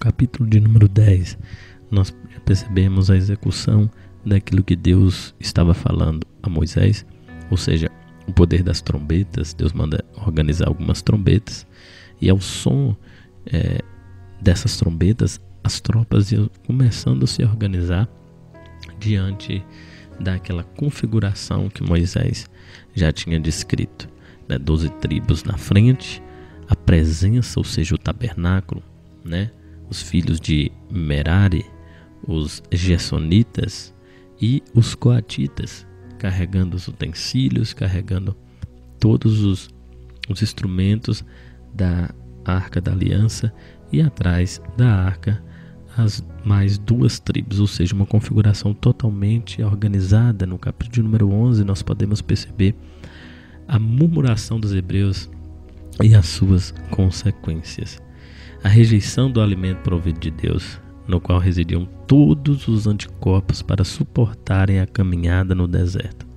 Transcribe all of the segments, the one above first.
capítulo de número 10, nós percebemos a execução daquilo que Deus estava falando a Moisés, ou seja, o poder das trombetas. Deus manda organizar algumas trombetas e ao som dessas trombetas, as tropas iam começando a se organizar diante daquela configuração que Moisés já tinha descrito, 12 tribos na frente, a presença, ou seja, o tabernáculo, os filhos de Merari, os Gersonitas e os Coatitas, carregando os utensílios, carregando todos os instrumentos da Arca da Aliança, e atrás da Arca as mais 2 tribos, ou seja, uma configuração totalmente organizada. No capítulo de número 11 nós podemos perceber a murmuração dos hebreus e as suas consequências. A rejeição do alimento provido de Deus, no qual residiam todos os anticorpos para suportarem a caminhada no deserto.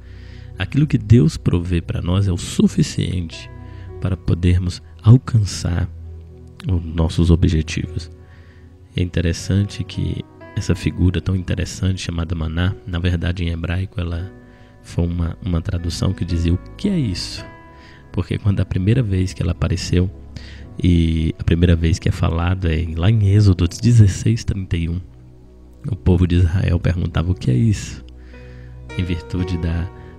Aquilo que Deus provê para nós é o suficiente para podermos alcançar os nossos objetivos. É interessante que essa figura tão interessante chamada maná, na verdade em hebraico ela foi uma tradução que dizia: o que é isso? Porque quando a primeira vez que ela apareceu, e a primeira vez que é falado é lá em Êxodo 16:31, o povo de Israel perguntava: o que é isso? Em virtude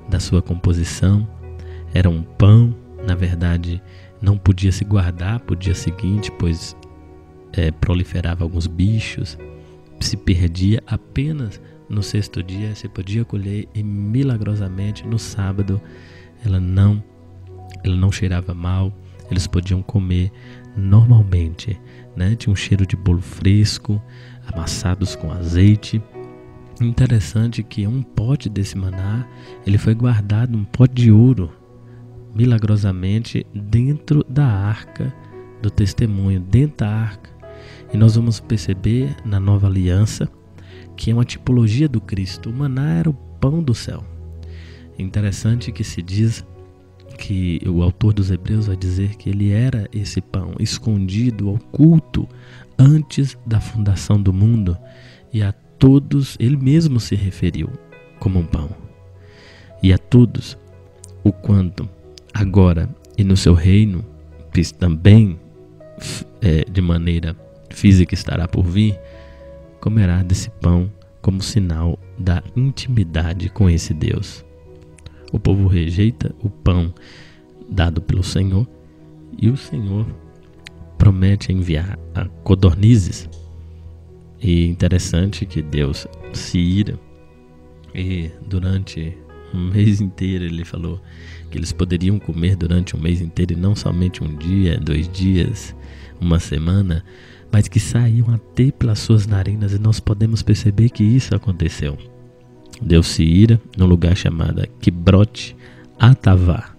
da sua composição, era um pão, na verdade não podia se guardar para o dia seguinte, pois proliferava alguns bichos, se perdia apenas no 6º dia, se podia colher, e milagrosamente no sábado ela não cheirava mal, eles podiam comer normalmente, Tinha um cheiro de bolo fresco, amassados com azeite. Interessante que um pote desse maná, ele foi guardado, um pote de ouro, milagrosamente dentro da arca do testemunho, dentro da arca. E nós vamos perceber na nova aliança que é uma tipologia do Cristo. O maná era o pão do céu. Interessante que se diz que o autor dos Hebreus vai dizer que ele era esse pão escondido, oculto, antes da fundação do mundo, e a todos ele mesmo se referiu como um pão. E a todos, o quanto agora e no seu reino, que também de maneira física estará por vir, comerá desse pão como sinal da intimidade com esse Deus. O povo rejeita o pão dado pelo Senhor, e o Senhor promete enviar a codornizes. E interessante que Deus se ira, e durante um mês inteiro ele falou que eles poderiam comer durante um mês inteiro, e não somente um dia, 2 dias, uma semana, mas que saíam até pelas suas narinas, e nós podemos perceber que isso aconteceu. Deus se ira num lugar chamado Kibrot Atavá,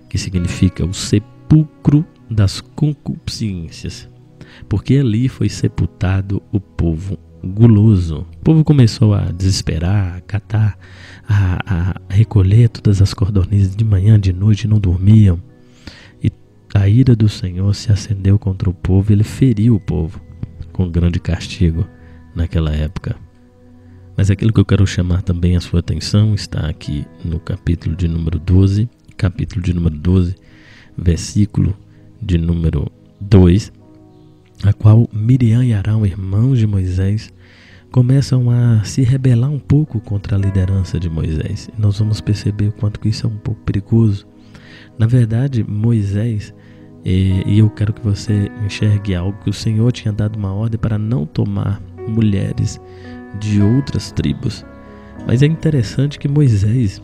que significa o sepulcro das concupiscências, porque ali foi sepultado o povo guloso. O povo começou a desesperar, a catar, a recolher todas as codornizes de manhã, de noite, não dormiam. E a ira do Senhor se acendeu contra o povo, e ele feriu o povo com grande castigo naquela época. Mas aquilo que eu quero chamar também a sua atenção está aqui no capítulo de número 12, versículo de número 2, a qual Miriam e Arão, irmãos de Moisés, começam a se rebelar um pouco contra a liderança de Moisés. E nós vamos perceber o quanto que isso é um pouco perigoso. Na verdade, Moisés, e eu quero que você enxergue algo, que o Senhor tinha dado uma ordem para não tomar mulheres de outras tribos. Mas é interessante que Moisés,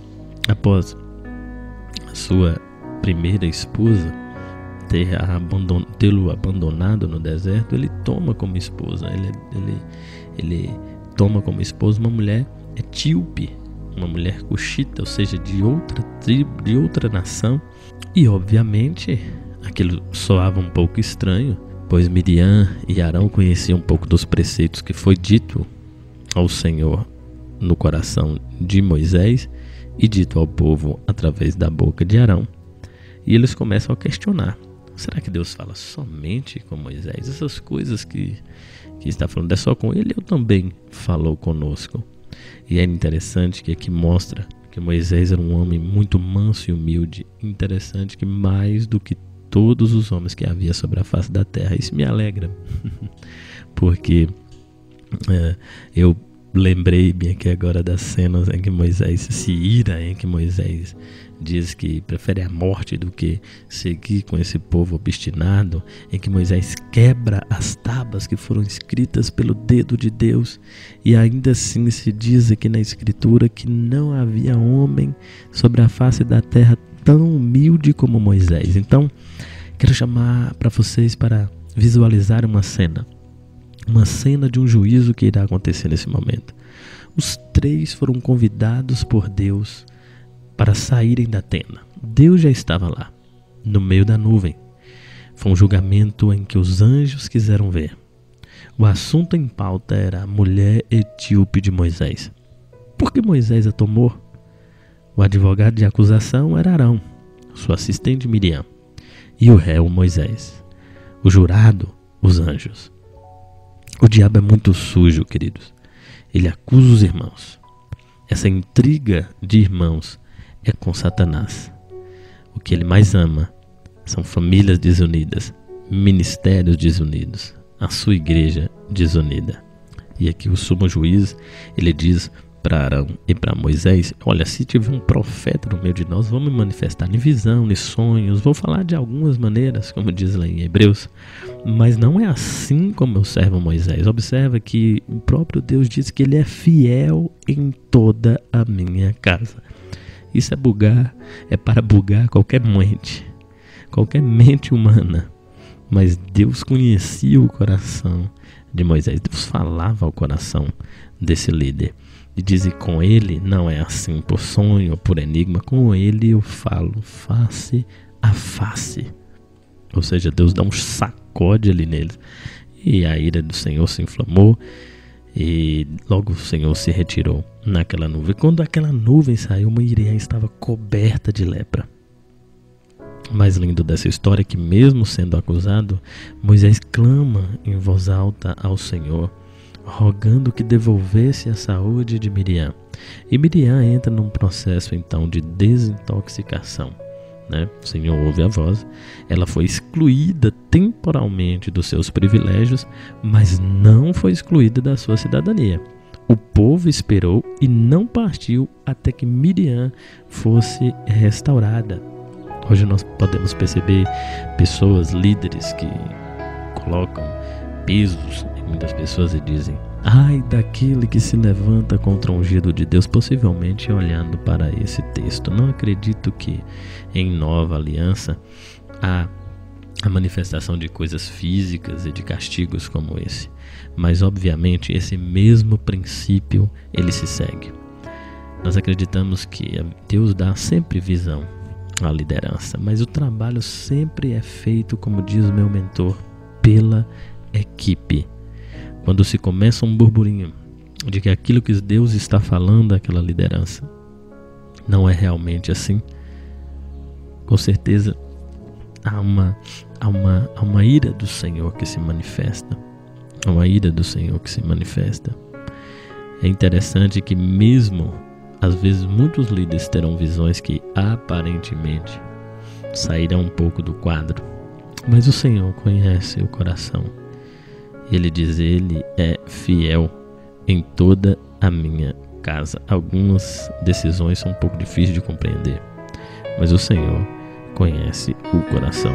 após a sua primeira esposa tê-lo abandonado no deserto, ele toma como esposa, ele toma como esposa uma mulher etíope, uma mulher cuxita, ou seja, de outra tribo, de outra nação. E obviamente aquilo soava um pouco estranho, pois Miriam e Arão conheciam um pouco dos preceitos que foi dito ao Senhor no coração de Moisés e dito ao povo através da boca de Arão. E eles começam a questionar: será que Deus fala somente com Moisés? Essas coisas que que está falando é só com ele, ou também falou conosco? E é interessante que aqui mostra que Moisés era um homem muito manso e humilde. Interessante que mais do que todos os homens que havia sobre a face da terra. Isso me alegra, porque eu lembrei bem aqui agora das cenas em que Moisés se ira, em que Moisés diz que prefere a morte do que seguir com esse povo obstinado, em que Moisés quebra as tábuas que foram escritas pelo dedo de Deus, e ainda assim se diz aqui na escritura que não havia homem sobre a face da terra tão humilde como Moisés. Então, quero chamar para vocês para visualizar uma cena de um juízo que irá acontecer nesse momento. Os 3 foram convidados por Deus para saírem da tenda. Deus já estava lá, no meio da nuvem. Foi um julgamento em que os anjos quiseram ver. O assunto em pauta era a mulher etíope de Moisés. Por que Moisés a tomou? O advogado de acusação era Arão, sua assistente Miriam, e o réu Moisés. O jurado, os anjos. O diabo é muito sujo, queridos. Ele acusa os irmãos. Essa intriga de irmãos é com Satanás. O que ele mais ama são famílias desunidas, ministérios desunidos, a sua igreja desunida. E aqui o sumo juiz, ele diz para Arão e para Moisés: olha, se tiver um profeta no meio de nós, vamos me manifestar em visão, em sonhos, vou falar de algumas maneiras, como diz lá em Hebreus, mas não é assim como eu servo Moisés. Observa que o próprio Deus diz que ele é fiel em toda a minha casa. Isso é para bugar qualquer mente humana. Mas Deus conhecia o coração de Moisés. Deus falava ao coração desse líder. E diz que com ele não é assim por sonho ou por enigma. Com ele eu falo face a face. Ou seja, Deus dá um sacode ali neles. E a ira do Senhor se inflamou. E logo o Senhor se retirou naquela nuvem. Quando aquela nuvem saiu, Miriam estava coberta de lepra. O mais lindo dessa história é que, mesmo sendo acusado, Moisés clama em voz alta ao Senhor, rogando que devolvesse a saúde de Miriam. E Miriam entra num processo então de desintoxicação. O Senhor ouve a voz, ela foi excluída temporalmente dos seus privilégios, mas não foi excluída da sua cidadania. O povo esperou e não partiu até que Miriam fosse restaurada. Hoje nós podemos perceber pessoas, líderes que colocam pesos em muitas pessoas e dizem: ai daquele que se levanta contra o ungido de Deus, possivelmente olhando para esse texto. Não acredito que em Nova Aliança há a manifestação de coisas físicas e de castigos como esse. Mas obviamente esse mesmo princípio ele se segue. Nós acreditamos que Deus dá sempre visão à liderança, mas o trabalho sempre é feito, como diz o meu mentor, pela equipe. Quando se começa um burburinho de que aquilo que Deus está falando àquela liderança não é realmente assim, com certeza há uma ira do Senhor que se manifesta. Há uma ira do Senhor que se manifesta. É interessante que mesmo, às vezes, muitos líderes terão visões que aparentemente sairão um pouco do quadro, mas o Senhor conhece o coração. Ele diz: ele é fiel em toda a minha casa. Algumas decisões são um pouco difíceis de compreender, mas o Senhor conhece o coração.